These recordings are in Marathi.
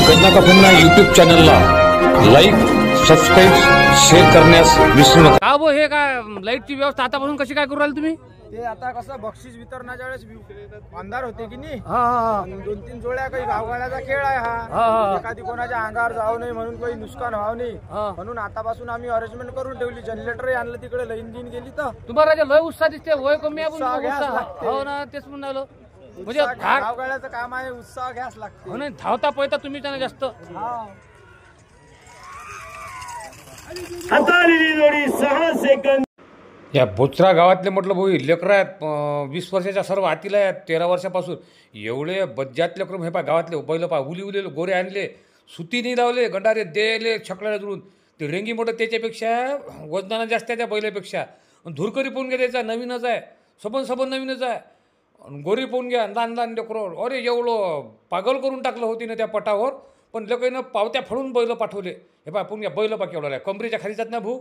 गन्ना का फन्ना यूट्यूब चॅनलला लाईक सबस्क्राईब शेअर करण्यास विसरू नका। का बो हे काय लाईटची व्यवस्था आतापासून कशी काय करू राहिले तुम्ही? ते आता कसं बक्षीस वितरणाच्या वेळेस अंधार होते की नाही, हा 2-3 जोड्या काही गावगाड्याचा खेळ आहे हा। एखादी कोणाच्या अंगावर जाऊ नये म्हणून काही नुकसान व्हावं नाही म्हणून आतापासून आम्ही अरेंजमेंट करून ठेवली। जनरेटर आणलं तिकडे लाईन गिन गेली तर तुम्हाला लय उत्साह दिसते, वय कमी आहे उत्साह घ्यास लागते। हो ना, तेच म्हणालो म्हणजे गावगाड्याचं काम आहे, उत्साह घ्यास लागते। हो ना, धावता पळता तुम्ही त्यांना जास्त या बोचरा गावातले म्हटलं भाऊ लेकरं आहेत, 20 वर्षाच्या सर्व आतील आहेत, 13 वर्षापासून एवढे बज्जात लेकरं हे पा गावातले बैल पा उली गोरे आणले, सुती नाही लावले, गंडारे देले छकड्याला जुळून ते रेंगी मोठं त्याच्यापेक्षा वजनानं जास्त आहे त्या बैलापेक्षा। धुरकरी पोहून घ्या त्याचा नवीनच आहे, सबन नवीनच आहे। गोरी पोहून घ्या लहान लेकरं, अरे एवढं पागल करून टाकलं होती ना त्या पटावर। पण लोकांना पावत्या फाडून बैल पाठवले। हे पा पुण्या बैल पा केवढा कमरेच्या खाली जात ना भाऊ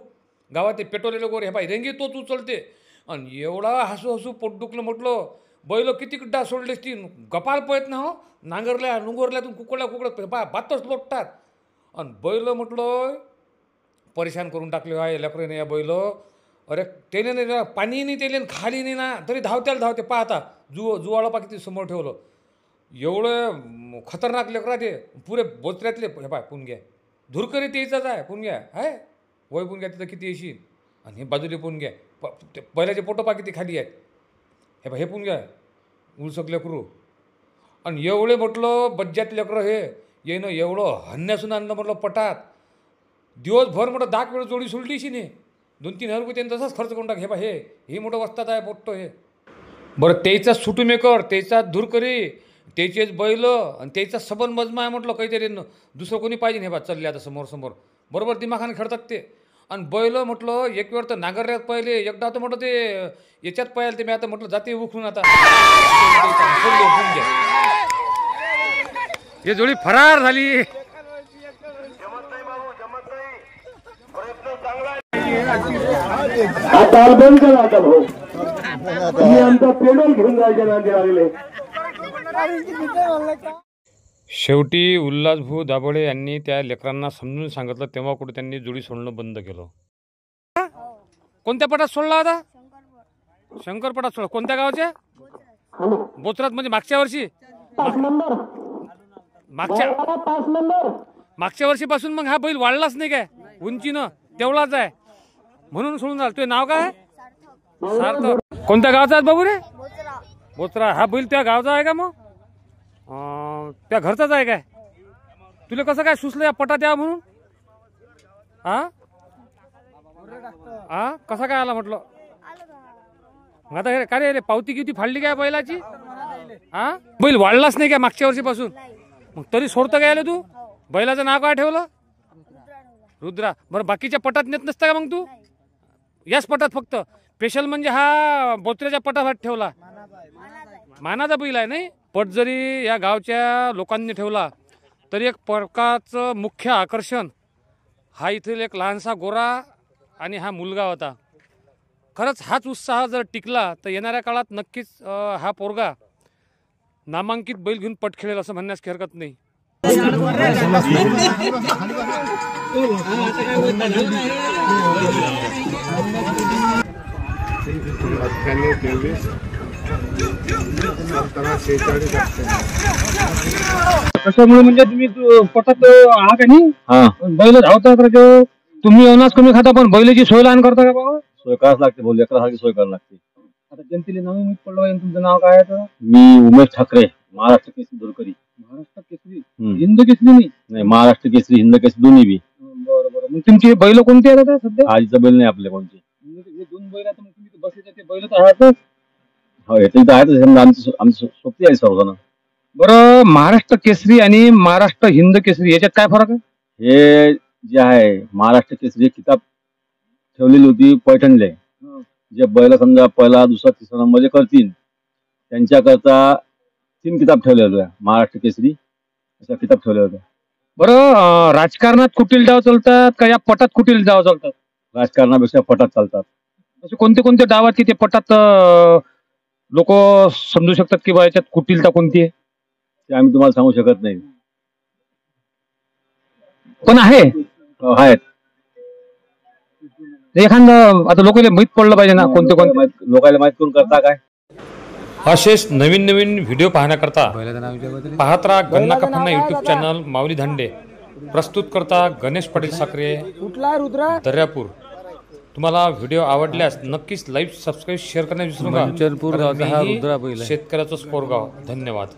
गावात ते पेटवलेलं गोरे, हे पाय रेंगी तोच उचलते आणि एवढा हसू पोट दुखलं म्हटलं। बैल किती गड्डा सोडलेस ती गपाल पळत ना, हो नांगरल्या नुंगरल्यातून कुकडत पा बातच लोटतात आणि बैल म्हटलं परेशान करून टाकले आहे लेकराने या बैल। अरे त्याने नाही पाणी नाही त्याने खाली नाही ना तरी धावते पाहता जुवाळं पा किती समोर ठेवलं। एवढं खतरनाक लेकरा ते पुरे बोचऱ्यातले हे पाय पुणग्या धुरकरी तेचाच आहे पुणग्या आहे वय पुणग्या तिथं किती येशील आणि हे बाजूले पुणग्या बैलाचे पोटं पा किती खाली आहेत हे पा हे पुणग्या उलसक लेकरू आणि एवढे म्हटलं बज्जात लेकरं हे येणं एवढं हन्यासून आणलं म्हटलं पटात दिवसभर म्हटलं 10 वेळ जोडी सुलटीशी नाही 2-3 हजार रुपये त्यांनी तसाच खर्च करून टाक। हे बा हे मोठं वस्तात आहे पोट्टं हे बरं त्याचा सुटू मेकर त्याचा धुरकरी त्याचेच बैल आणि त्याचा सबन मजमा आहे म्हटलं काहीतरी दुसरं कोणी पाहिजे नाही बा चालले आता समोर बरोबर दिमाखाने खेळतात ते आणि बैल म्हटलं एक वेळ तर नांगरल्यात पहिले एकदा तर म्हटलं ते याच्यात पाहिलं ते मी आता म्हटलं जाते उखून आता हे जोडी फरार झाली। शेवटी उल्हासभाऊ दाभोळे यांनी त्या लेकरांना समजून सांगितलं तेव्हा कुठे त्यांनी जोडी सोडणं बंद केलं। कोणत्या पटात सोडला होता? शंकर पटात सोडला। कोणत्या गावाच्या? बोचरात म्हणजे मागच्या वर्षी मागच्या वर्षीपासून मग हा बैल वाढलाच नाही काय उंचीनं तेवढाच आहे म्हणून सोडून झालं। तुझे नाव काय? सार्थक। कोणत्या गावचा आहे बाबू रे? बोचरा। हा बैल त्या गावचा आहे का मग त्या घरचाच आहे काय? तुला कसं काय सुचलं या पटात या म्हणून? कसा काय आला म्हटलं? आता हे काय रे पावती किती फाडली काय बैलाची? बैल वाढलाच नाही काय मागच्या वर्षीपासून मग तरी सोडतं काय आलं तू? बैलाचं नाव काय ठेवलं? रुद्रा। बरं बाकीच्या पटात नेत नसता का मग तू? याच पटात फक्त स्पेशल म्हणजे हा बोत्र्याच्या पटात ठेवला मानाचा बैल आहे नाही? पट जरी या गावच्या लोकांनी ठेवला तरी एक प्रकारचं मुख्य आकर्षण हा इथील एक लहानसा गोरा आणि हा मुलगा होता। खरंच हाच उत्साह जर टिकला तर येणाऱ्या काळात नक्कीच हा पोरगा नामांकित बैल घेऊन पट खेळेल असं म्हणण्यास हरकत नाही। कशामुळे म्हणजे तुम्ही पटात आहा का नाही बैल धावतात तुम्ही अनाज कमी खाता पण बैलाची सोय लहान करता का बाबा? सोय करावंच लागते बोल लेकरासारखी सोय करावी लागते। आता जनतेला नवीन मीठ पडलं तुमचं नाव काय आहे? मी उमेश ठाकरे महाराष्ट्र केसरी धुरकरी। महाराष्ट्र केसरी हिंद केसरी नाही महाराष्ट्र केसरी हिंद केसरी दोन्ही बी। बरोबर। मग तुमची बैल कोणती आहेत आता सध्या? आजीचं बैल नाही आपले कोणते। हे 2 बैल आहेत मग तुम्ही बसले ते बैल तर आहातच? हो येथे तर आहेतच आमची सोबती आहे सर्वजण। बरं महाराष्ट्र केसरी आणि महाराष्ट्र हिंद केसरी याच्यात काय फरक आहे? हे जे आहे महाराष्ट्र केसरी किताब ठेवलेली होती पैठणले जे बैल समजा पहिला दुसरा तिसरा नंबर जे करतील त्यांच्याकरता 3 किताब ठेवले होते महाराष्ट्र केसरी अशा किताब ठेवले होते। बरं राजकारणात कुटील डाव चालतात का या पटात कुटील डाव चालतात? राजकारणापेक्षा पटात चालतात। असे कोणते डाव आहेत की ते पटात लोक समजू शकतात की बा याच्यात कुटिलता कोणती आहे? ते आम्ही तुम्हाला सांगू शकत नाही। पण आहे आहेत. एखादं आता लोकांना माहित पडलं पाहिजे ना कोणते कोणते. लोकांना माहित करून करता काय. असेच नवीन नवीन व्हिडिओ पाहण्याकरता पाहत राहा गन्ना कापण्या यूट्यूब चॅनल माऊली धांडे. प्रस्तुत करता गणेश पाटील साखरे, दर्यापूर. तुम्हाला व्हिडिओ आवडल्यास नक्कीच लाईक सबस्क्राईब शेअर करण्यास विसरू नका. शेतकऱ्याचं स्पोरगाव. धन्यवाद.